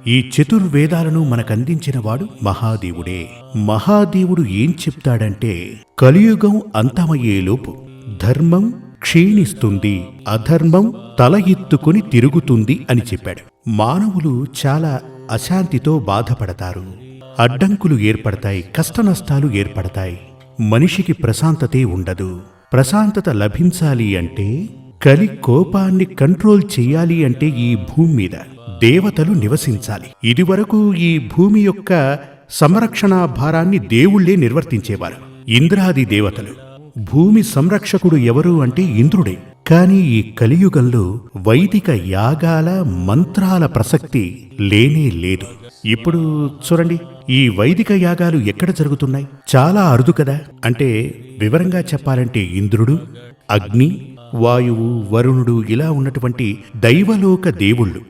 ఈ చతుర్వేదాలను మనకందించినవాడు మహాదేవుడే. మహాదేవుడు ఏం చెప్తాడంటే, కలియుగం అంతమయ్యేలోపు ధర్మం క్షీణిస్తుంది, అధర్మం తల ఎత్తుకుని తిరుగుతుంది అని చెప్పాడు. మానవులు చాలా అశాంతితో బాధపడతారు. అడ్డంకులు ఏర్పడతాయి, కష్టనష్టాలు ఏర్పడతాయి. మనిషికి ప్రశాంతతే ఉండదు. ప్రశాంతత లభించాలి అంటే, కలి కోపాన్ని కంట్రోల్ చెయ్యాలి అంటే ఈ భూమి మీద దేవతలు నివసించాలి. ఇదివరకు ఈ భూమి యొక్క సంరక్షణ భారాన్ని దేవుళ్లే నిర్వర్తించేవారు, ఇంద్రాది దేవతలు. భూమి సంరక్షకుడు ఎవరు అంటే ఇంద్రుడే. కాని ఈ కలియుగంలో వైదిక యాగాల మంత్రాల ప్రసక్తి లేనే లేదు. ఇప్పుడు చూడండి, ఈ వైదిక యాగాలు ఎక్కడ జరుగుతున్నాయి? చాలా అరుదు కదా. అంటే వివరంగా చెప్పాలంటే ఇంద్రుడు, అగ్ని, వాయువు, వరుణుడు ఇలా ఉన్నటువంటి దేవలోక దేవుళ్ళు